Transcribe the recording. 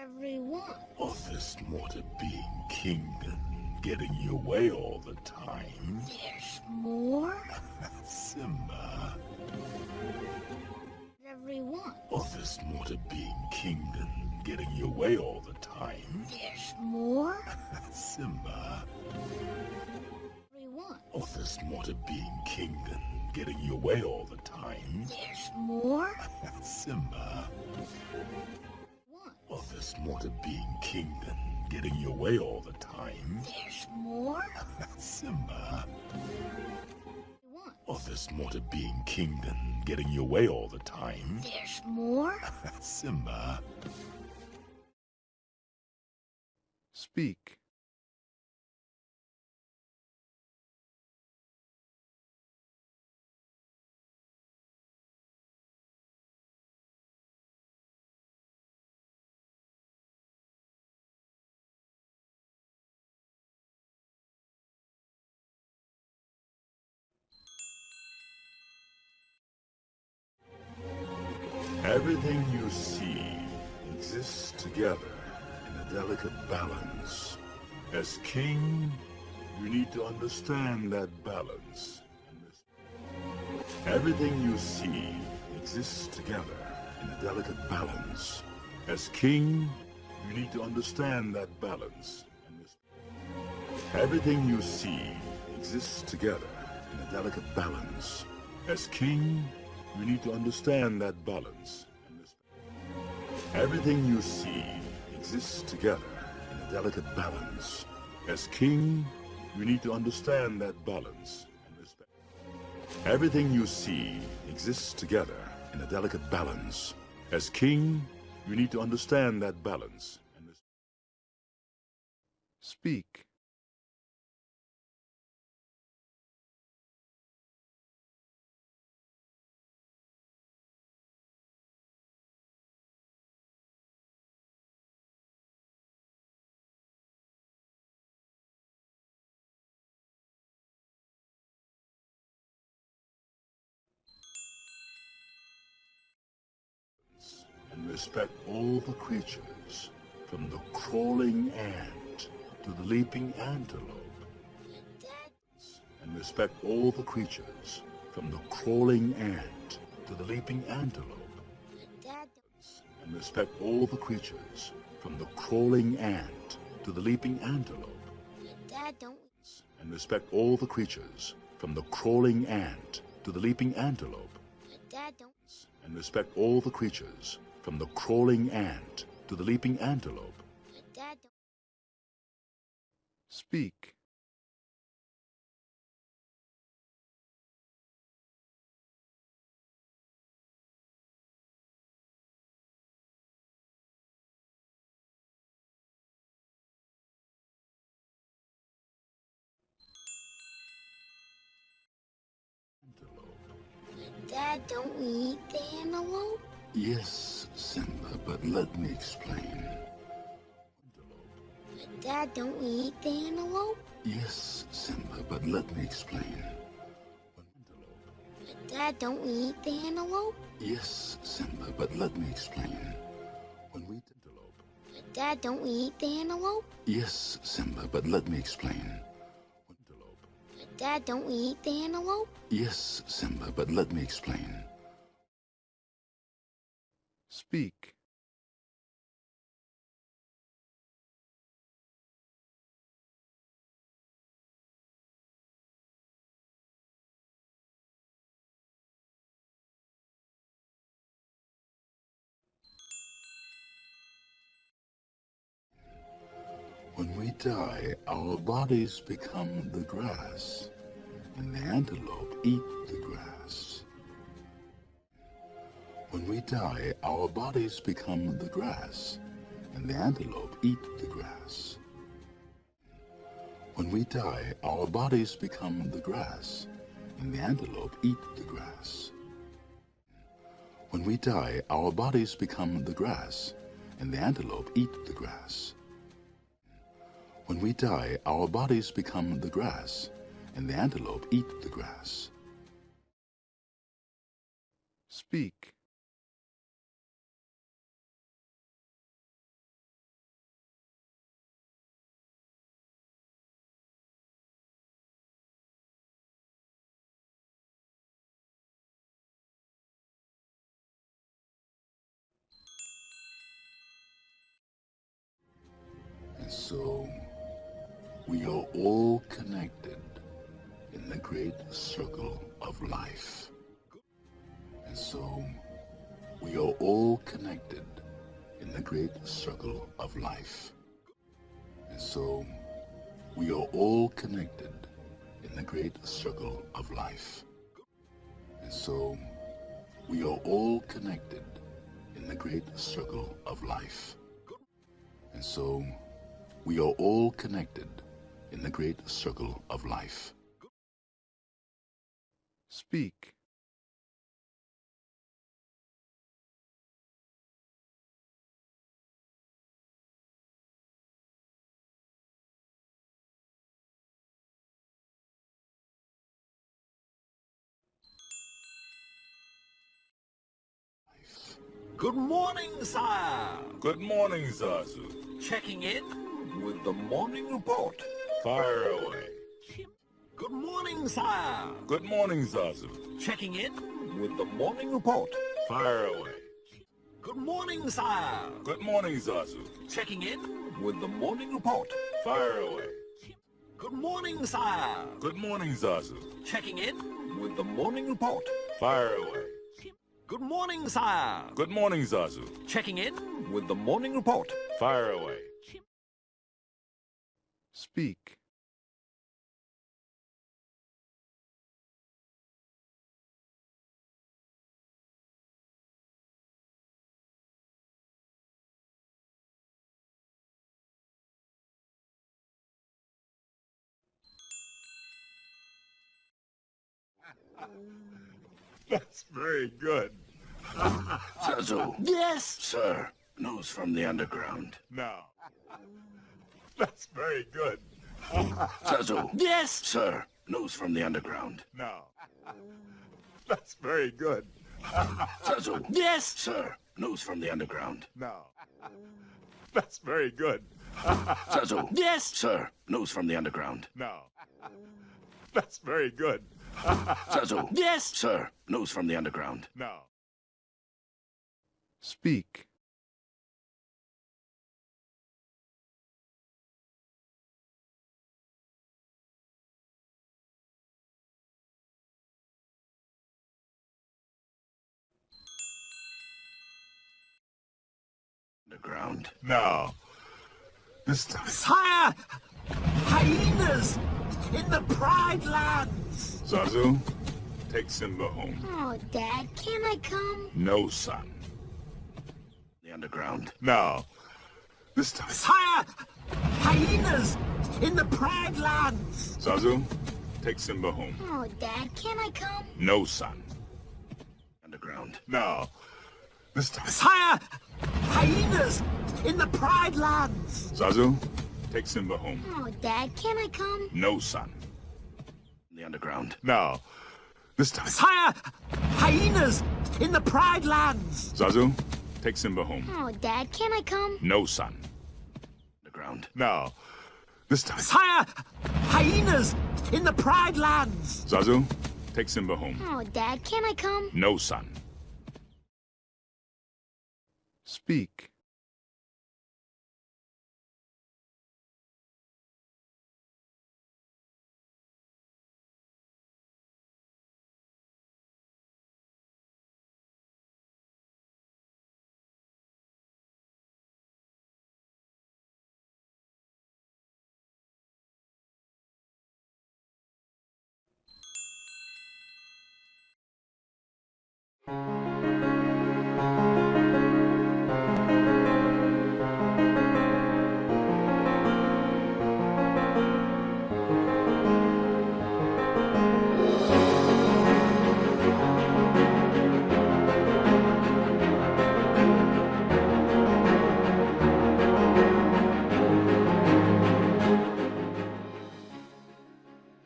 everyone. Oh, there's more to being king than getting your way all the time. There's more? Simba. Everyone. Oh, there's more to being king than getting your way all the time. There's more? Simba. Everyone. Oh, there's more to being king than getting your way all the time. There's more? Simba. One. Oh, there's more to being king than getting your way all the time. There's more? Simba. One. Oh, there's more to being king than getting your way all the time. There's more? Simba. Speak. Everything you see exists together in a delicate balance. As king, you need to understand that balance. Everything you see exists together in a delicate balance. As king, you need to understand that balance. Everything you see exists together in a delicate balance. As king, you need to understand that balance. Everything you see exists together in a delicate balance. As king, you need to understand that balance and respect. Everything you see exists together in a delicate balance. As king, you need to understand that balance and respect. Speak. And respect all the creatures, from the crawling ant to the leaping antelope. And respect all the creatures, from the crawling ant to the leaping antelope. Dad, And respect all the creatures, from the crawling ant to the leaping antelope. Dad, don't. And respect all the creatures, from the crawling ant to the leaping antelope. Dad, don't. And respect all the creatures, from the crawling ant to the leaping antelope. Dad, don't. Speak. Dad, don't we eat the antelope? Yes, Simba, but let me explain. Dad, don't we eat the antelope? Yes, Simba, but let me explain. Dad, don't we eat the antelope? Yes, Simba, but let me explain. When we antelope. Dad, don't we eat the antelope? Yes, Simba, but let me explain. Antelope. Dad, don't we eat the antelope? Yes, Simba, but let me explain. Speak. When we die, our bodies become the grass, and the antelope eat the grass. When we die, our bodies become the grass, and the antelope eat the grass. When we die, our bodies become the grass, and the antelope eat the grass. When we die, our bodies become the grass, and the antelope eat the grass. When we die, our bodies become the grass, and the antelope eat the grass. Speak. so we are all connected in the great circle of life. And so we are all connected in the great circle of life. And so we are all connected in the great circle of life. And so we are all connected in the great circle of life. And so we are all connected in the great circle of life. Speak. Good morning, sire. Good morning, Zazu. Checking in with the morning report. Fire away. Good morning, sire. Good morning, Zazu. Checking in with the morning report. Fire away. Good morning, sire. Good morning, Zazu. Checking in with the morning report. Fire away. Good morning, sire. Good morning, Zazu. Checking in with the morning report. Fire away. Good morning, sire. Good morning, Zazu. Checking in with the morning report. Fire away. Speak. That's very good. Zazu. Yes. Sir, news from the underground. Now. That's very good. Zazu. Yes. Sir, news from the underground. Now. That's very good. Zazu. Yes. Sir, news from the underground. Now. That's very good. Zazu. Yes. Sir, news from the underground. Now. That's very good. Zazu. Yes. Sir, news from the underground. Now. Speak. Underground. Now. This time. Sire. Hyenas in the Pride Lands. Zazu, take Simba home. Oh, Dad, can I come? No, son. The underground. Now. This time. Sire. Hyenas in the Pride Lands. Zazu, take Simba home. Oh, Dad, can I come? No, son. Underground. Now. This time. Sire. Hyenas in the Pride Lands. Zazu, take Simba home. Oh, Dad, can I come? No, son. The underground. Now. This time. Sire. Hyenas in the Pride Lands. Zazu, take Simba home. Oh, Dad, can I come? No, son. Underground. Now. This time. Sire. Hyenas in the Pride Lands. Zazu, take Simba home. Oh, Dad, can I come? No, son. Speak.